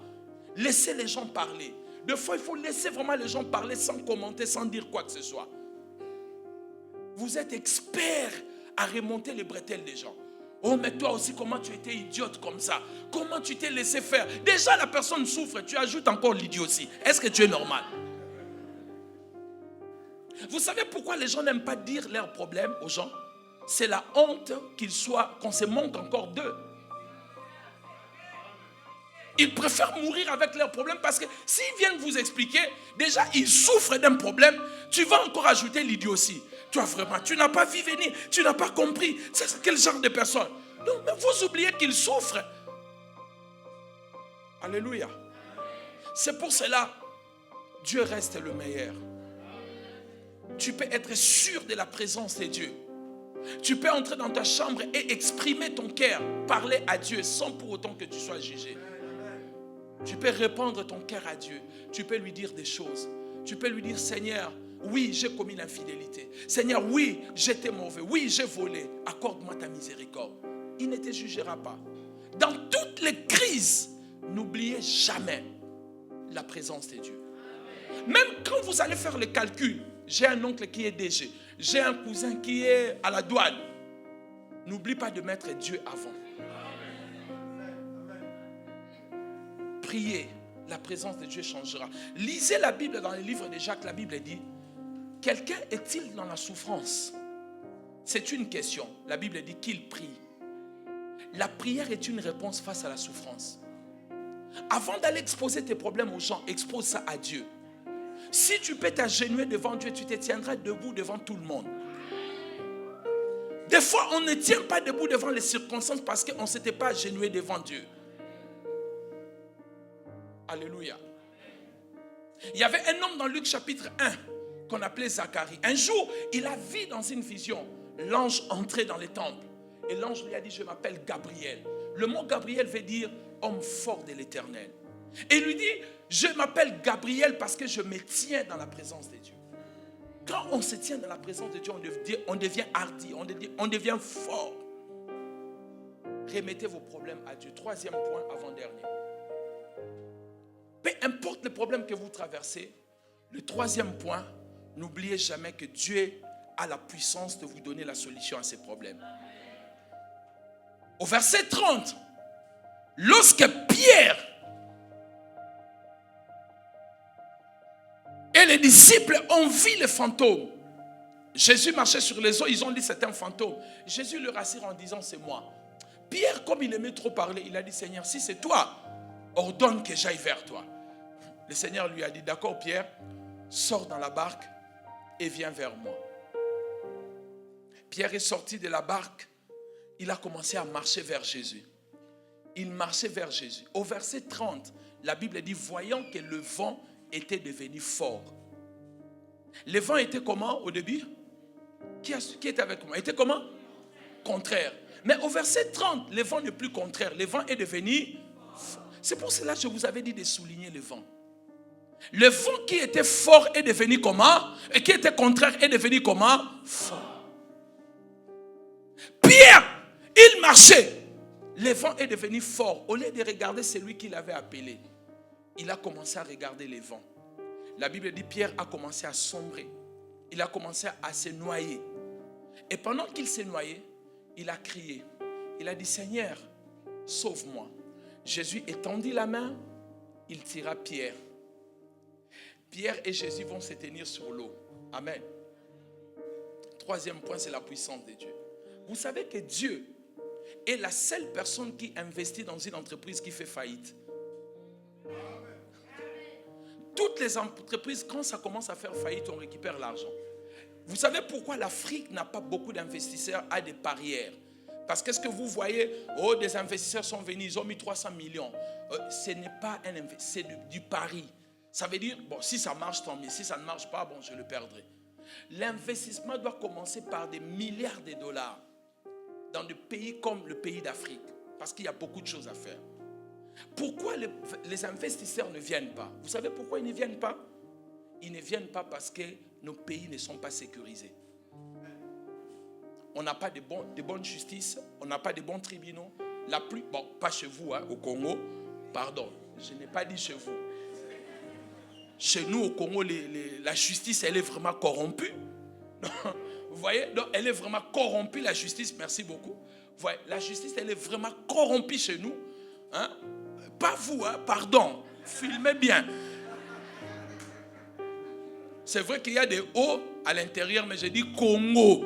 Laissez les gens parler. Des fois, il faut laisser vraiment les gens parler sans commenter, sans dire quoi que ce soit. Vous êtes expert à remonter les bretelles des gens. Oh, mais toi aussi, comment tu étais idiote comme ça? Comment tu t'es laissé faire? Déjà, la personne souffre, tu ajoutes encore l'idiotie. Est-ce que tu es normal? Vous savez pourquoi les gens n'aiment pas dire leurs problèmes aux gens? C'est la honte qu'on se moque encore d'eux. Ils préfèrent mourir avec leurs problèmes parce que s'ils viennent vous expliquer, déjà ils souffrent d'un problème, tu vas encore ajouter l'idiotie. Toi vraiment, tu n'as pas vu venir, tu n'as pas compris. C'est quel genre de personne? Non, mais vous oubliez qu'ils souffrent. Alléluia. C'est pour cela, Dieu reste le meilleur. Tu peux être sûr de la présence de Dieu. Tu peux entrer dans ta chambre et exprimer ton cœur, parler à Dieu sans pour autant que tu sois jugé. Tu peux répandre ton cœur à Dieu. Tu peux lui dire des choses. Tu peux lui dire, Seigneur, oui, j'ai commis l'infidélité. Seigneur, oui, j'étais mauvais. Oui, j'ai volé. Accorde-moi ta miséricorde. Il ne te jugera pas. Dans toutes les crises, n'oubliez jamais la présence de Dieu. Même quand vous allez faire le calcul, j'ai un oncle qui est DG, j'ai un cousin qui est à la douane. N'oublie pas de mettre Dieu avant. Priez, la présence de Dieu changera. Lisez la Bible dans les livres de Jacques. La Bible dit, quelqu'un est-il dans la souffrance? C'est une question. La Bible dit qu'il prie. La prière est une réponse face à la souffrance. Avant d'aller exposer tes problèmes aux gens, expose ça à Dieu. Si tu peux t'agenouiller devant Dieu, tu te tiendras debout devant tout le monde. Des fois, on ne tient pas debout devant les circonstances parce qu'on ne s'était pas agenouillé devant Dieu. Alléluia. Il y avait un homme dans Luc chapitre 1 qu'on appelait Zacharie. Un jour, il a vu dans une vision l'ange entrer dans les temples. Et l'ange lui a dit, je m'appelle Gabriel. Le mot Gabriel veut dire homme fort de l'Éternel. Et il lui dit, je m'appelle Gabriel parce que je me tiens dans la présence de Dieu. Quand on se tient dans la présence de Dieu, on devient hardi, on devient fort. Remettez vos problèmes à Dieu. Troisième point, avant-dernier. Peu importe le problème que vous traversez, le troisième point, n'oubliez jamais que Dieu a la puissance de vous donner la solution à ces problèmes. Au verset 30, lorsque Pierre et les disciples ont vu le fantôme, Jésus marchait sur les eaux, ils ont dit c'est un fantôme. Jésus le rassure en disant c'est moi. Pierre, comme il aimait trop parler, il a dit Seigneur, si c'est toi, ordonne que j'aille vers toi. Le Seigneur lui a dit d'accord Pierre, sors dans la barque et viens vers moi. Pierre est sorti de la barque, il a commencé à marcher vers Jésus. Il marchait vers Jésus. Au verset 30, la Bible dit voyant que le vent était devenu fort. Le vent était comment au début? Qui était avec moi? Était comment? Contraire. Mais au verset 30, le vent n'est plus contraire. Le vent est devenu fort. C'est pour cela que je vous avais dit de souligner le vent. Le vent qui était fort est devenu comment? Et qui était contraire est devenu comment? Fort. Pierre, il marchait. Le vent est devenu fort. Au lieu de regarder celui qui l'avait appelé, il a commencé à regarder les vents. La Bible dit Pierre a commencé à sombrer. Il a commencé à se noyer. Et pendant qu'il s'est noyé, il a crié. Il a dit Seigneur, sauve-moi. Jésus étendit la main, il tira Pierre. Pierre et Jésus vont se tenir sur l'eau. Amen. Troisième point, c'est la puissance de Dieu. Vous savez que Dieu est la seule personne qui investit dans une entreprise qui fait faillite. Toutes les entreprises, quand ça commence à faire faillite, on récupère l'argent. Vous savez pourquoi l'Afrique n'a pas beaucoup d'investisseurs à des parieurs? Parce que ce que vous voyez, des investisseurs sont venus, ils ont mis 300 millions. Ce n'est pas un investissement, c'est du pari. Ça veut dire, bon, si ça marche, tant mieux. Si ça ne marche pas, bon, je le perdrai. L'investissement doit commencer par des milliards de dollars dans des pays comme le pays d'Afrique. Parce qu'il y a beaucoup de choses à faire. Pourquoi les investisseurs ne viennent pas? Vous savez pourquoi ils ne viennent pas? Ils ne viennent pas parce que nos pays ne sont pas sécurisés. On n'a pas de bonne justice, on n'a pas de bons tribunaux. Bon, pas chez vous, au Congo. Pardon, je n'ai pas dit chez vous. Chez nous, au Congo, la justice, elle est vraiment corrompue. Vous voyez? Donc, elle est vraiment corrompue, la justice. Merci beaucoup. Vous voyez, la justice, elle est vraiment corrompue chez nous. Hein? Pas vous, pardon. Filmez bien. C'est vrai qu'il y a des hauts à l'intérieur, mais je dis Congo.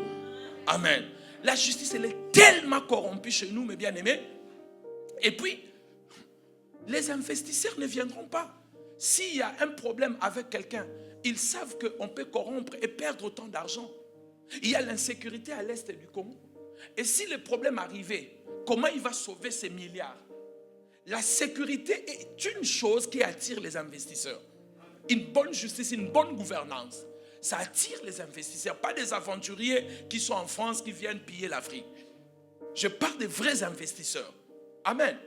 Amen. La justice, elle est tellement corrompue chez nous, mes bien-aimés. Et puis, les investisseurs ne viendront pas. S'il y a un problème avec quelqu'un, ils savent qu'on peut corrompre et perdre autant d'argent. Il y a l'insécurité à l'est du Congo. Et si le problème arrivait, comment il va sauver ces milliards? La sécurité est une chose qui attire les investisseurs. Une bonne justice, une bonne gouvernance. Ça attire les investisseurs, pas des aventuriers qui sont en France, qui viennent piller l'Afrique. Je parle des vrais investisseurs. Amen.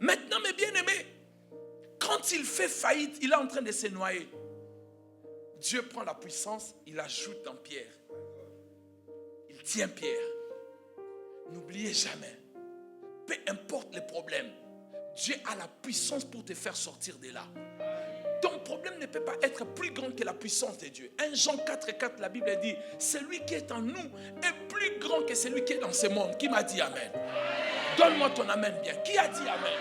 Maintenant, mes bien-aimés, quand il fait faillite, il est en train de se noyer. Dieu prend la puissance, il ajoute dans Pierre. Il tient Pierre. N'oubliez jamais, peu importe les problèmes, Dieu a la puissance pour te faire sortir de là. Ton problème ne peut pas être plus grand que la puissance de Dieu. 1 Jean 4,4, la Bible dit, celui qui est en nous est plus grand que celui qui est dans ce monde. Qui m'a dit Amen? Donne-moi ton Amen bien. Qui a dit Amen?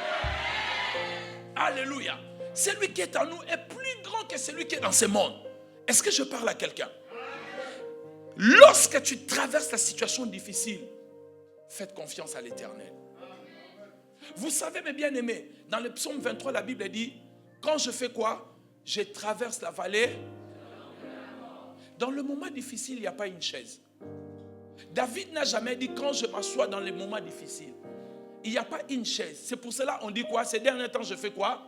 Alléluia. Celui qui est en nous est plus grand que celui qui est dans ce monde. Est-ce que je parle à quelqu'un? Lorsque tu traverses la situation difficile, faites confiance à l'Éternel. Vous savez, mes bien-aimés, dans le psaume 23, la Bible dit, quand je fais quoi? Je traverse la vallée. Dans le moment difficile, il n'y a pas une chaise. David n'a jamais dit, quand je m'assois dans les moments difficiles, il n'y a pas une chaise. C'est pour cela qu'on dit quoi? Ces derniers temps, je fais quoi?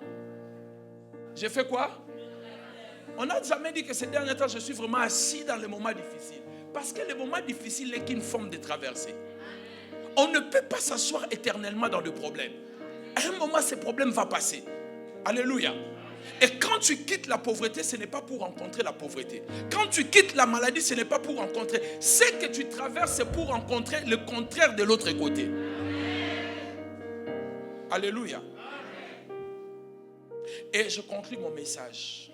J'ai fait quoi? On n'a jamais dit que ces derniers temps, je suis vraiment assis dans les moments difficiles. Parce que les moments difficiles n'est qu'une forme de traversée. On ne peut pas s'asseoir éternellement dans le problème. À un moment, ce problème va passer. Alléluia. Et quand tu quittes la pauvreté, ce n'est pas pour rencontrer la pauvreté. Quand tu quittes la maladie, ce n'est pas pour rencontrer. Ce que tu traverses, c'est pour rencontrer le contraire de l'autre côté. Alléluia. Et je conclue mon message.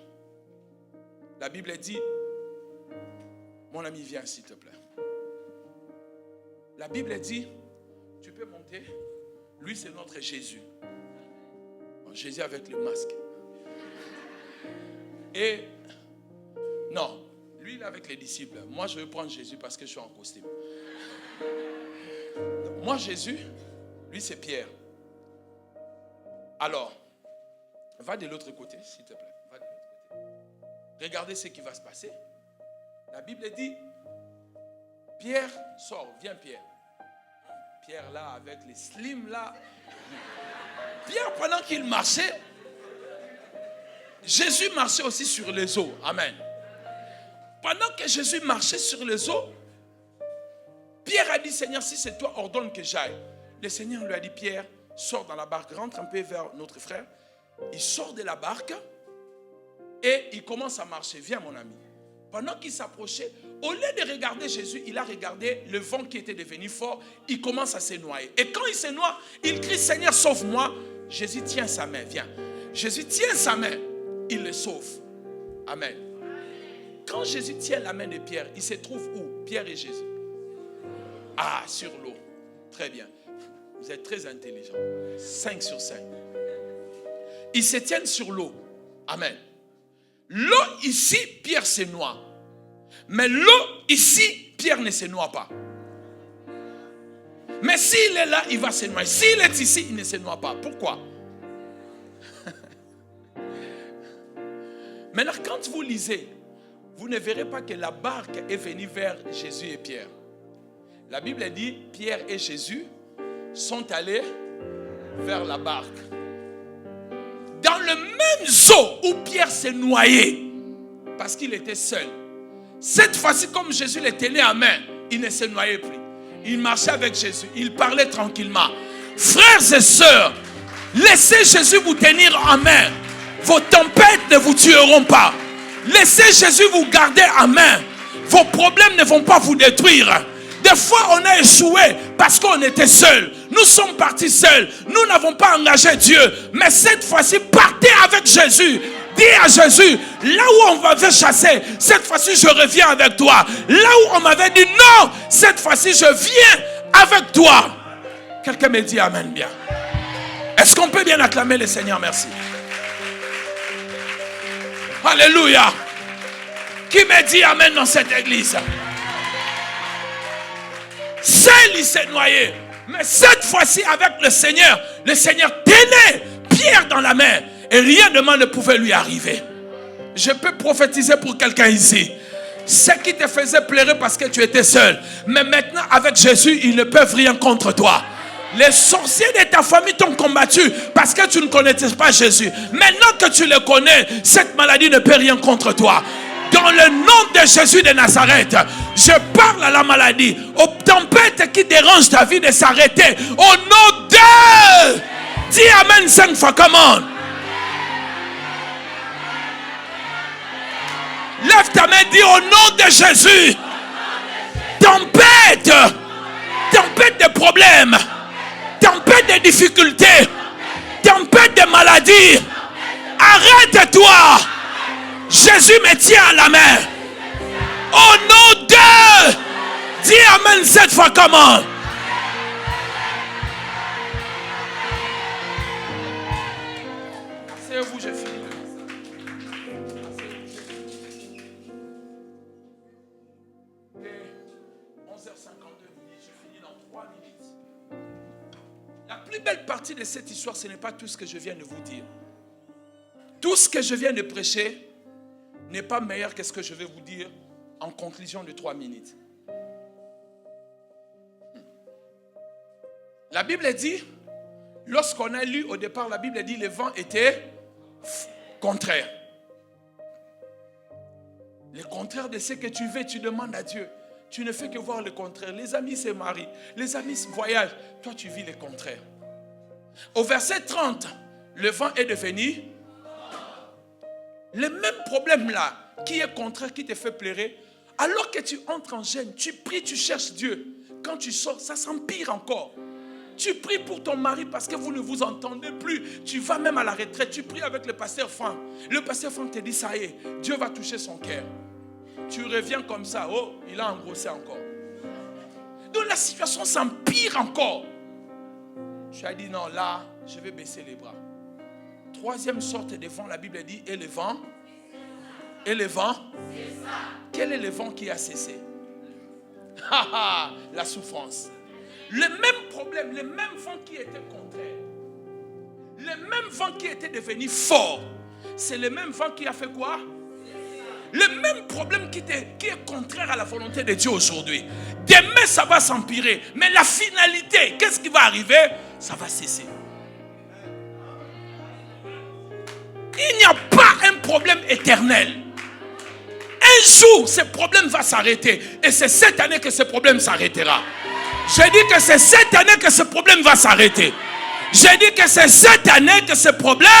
La Bible dit, mon ami, viens s'il te plaît. La Bible dit, tu peux monter. Lui, c'est notre Jésus. Bon, Jésus avec le masque. Et non, lui, il est avec les disciples. Moi, je vais prendre Jésus parce que je suis en costume. Moi, Jésus, lui, c'est Pierre. Alors, va de l'autre côté, s'il te plaît. Va de l'autre côté. Regardez ce qui va se passer. La Bible dit, Pierre sort. Viens, Pierre. Pierre là, avec les slims là. Pierre, pendant qu'il marchait, Jésus marchait aussi sur les eaux. Amen. Pendant que Jésus marchait sur les eaux, Pierre a dit, Seigneur, si c'est toi, ordonne que j'aille. Le Seigneur lui a dit, Pierre, sors dans la barque, rentre un peu vers notre frère. Il sort de la barque et il commence à marcher. Viens, mon ami. Pendant qu'il s'approchait, au lieu de regarder Jésus, il a regardé le vent qui était devenu fort. Il commence à se noyer. Et quand il se noie, il crie, Seigneur, sauve-moi. Jésus tient sa main, viens. Jésus tient sa main, il le sauve. Amen. Quand Jésus tient la main de Pierre, il se trouve où? Pierre et Jésus. Ah, sur l'eau. Très bien. Vous êtes très intelligent. 5 sur 5. Ils se tiennent sur l'eau. Amen. L'eau ici, Pierre se noie. Mais l'eau ici, Pierre ne se noie pas. Mais s'il est là, il va se noyer. S'il est ici, il ne se noie pas. Pourquoi? Maintenant, quand vous lisez, vous ne verrez pas que la barque est venue vers Jésus et Pierre. La Bible dit, Pierre et Jésus sont allés vers la barque. Dans le même eau où Pierre s'est noyé, parce qu'il était seul. Cette fois-ci, comme Jésus le tenait à main, il ne se noyait plus. Il marchait avec Jésus, il parlait tranquillement. Frères et sœurs, laissez Jésus vous tenir en main. Vos tempêtes ne vous tueront pas. Laissez Jésus vous garder en main. Vos problèmes ne vont pas vous détruire. Des fois, on a échoué parce qu'on était seuls. Nous sommes partis seuls. Nous n'avons pas engagé Dieu. Mais cette fois-ci, partez avec Jésus. Dis à Jésus, là où on m'avait chassé, cette fois-ci, je reviens avec toi. Là où on m'avait dit non, cette fois-ci, je viens avec toi. Quelqu'un me dit amen bien. Est-ce qu'on peut bien acclamer le Seigneur? Merci. Alléluia. Qui me dit amen dans cette église? Seul il s'est noyé. Mais cette fois-ci avec le Seigneur tenait Pierre dans la main. Et rien de mal ne pouvait lui arriver. Je peux prophétiser pour quelqu'un ici. Ce qui te faisait pleurer parce que tu étais seul. Mais maintenant avec Jésus, ils ne peuvent rien contre toi. Les sorciers de ta famille t'ont combattu parce que tu ne connaissais pas Jésus. Maintenant que tu le connais, cette maladie ne peut rien contre toi. Dans le nom de Jésus de Nazareth, je parle à la maladie, aux tempêtes qui dérangent ta vie de s'arrêter. Au nom de... Dis amen 5 fois, come on. Lève ta main, dis au nom de Jésus. Tempête de problèmes, tempête de difficultés, tempête de maladies. Arrête-toi. Jésus me tient à la main. Au nom de... Dis amen 7 fois, comment? Asseyez-vous, j'ai fini. Et 11h52, je finis dans 3 minutes. La plus belle partie de cette histoire, ce n'est pas tout ce que je viens de vous dire. Tout ce que je viens de prêcher n'est pas meilleur que ce que je vais vous dire en conclusion de 3 minutes. La Bible dit, lorsqu'on a lu au départ, la Bible dit le vent était contraire. Le contraire de ce que tu veux, tu demandes à Dieu. Tu ne fais que voir le contraire. Les amis se marient, les amis voyagent. Toi, tu vis le contraire. Au verset 30, le vent est devenu. Le même problème là, qui est contraire, qui te fait pleurer. Alors que tu entres en jeûne, tu pries, tu cherches Dieu. Quand tu sors, ça s'empire encore. Tu pries pour ton mari parce que vous ne vous entendez plus. Tu vas même à la retraite, tu pries avec le pasteur Franck. Le pasteur Franck te dit, ça y est, Dieu va toucher son cœur. Tu reviens comme ça, oh, il a engrossé encore. Donc la situation s'empire encore. Tu as dit, non, là, je vais baisser les bras. Troisième sorte de vent, la Bible dit, et le vent. Et le vent. Quel est le vent qui a cessé? La souffrance. Le même problème, le même vent qui était contraire. Le même vent qui était devenu fort. C'est le même vent qui a fait quoi? Le même problème qui est contraire à la volonté de Dieu aujourd'hui. Demain, ça va s'empirer. Mais la finalité, qu'est-ce qui va arriver? Ça va cesser. Il n'y a pas un problème éternel. Un jour, ce problème va s'arrêter. Et c'est cette année que ce problème s'arrêtera. J'ai dit que c'est cette année que ce problème va s'arrêter. J'ai dit que c'est cette année que ce problème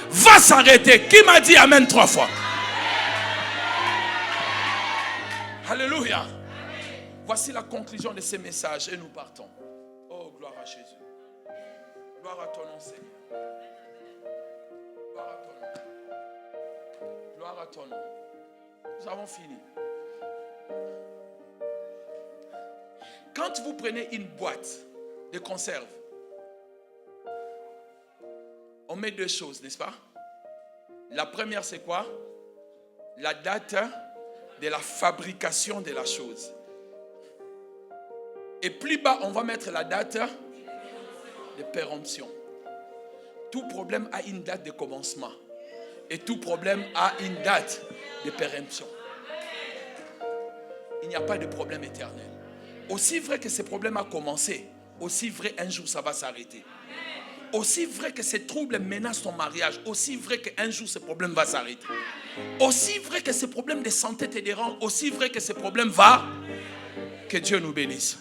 va s'arrêter. Qui m'a dit Amen 3 fois? Alléluia. Voici la conclusion de ces messages et nous partons. Oh, gloire à Jésus. Gloire à ton nom, Seigneur. Gloire à ton nom. Gloire à ton nom. Nous avons fini. Quand vous prenez une boîte de conserve, on met deux choses, n'est-ce pas? La première, c'est quoi? La date de la fabrication de la chose. Et plus bas, on va mettre la date de péremption. Tout problème a une date de commencement. Et tout problème a une date de péremption. Il n'y a pas de problème éternel. Aussi vrai que ce problème a commencé, aussi vrai un jour ça va s'arrêter. Aussi vrai que ces troubles menacent ton mariage, aussi vrai qu'un jour ce problème va s'arrêter. Aussi vrai que ce problème de santé te dérange, aussi vrai que ce problème va. Que Dieu nous bénisse.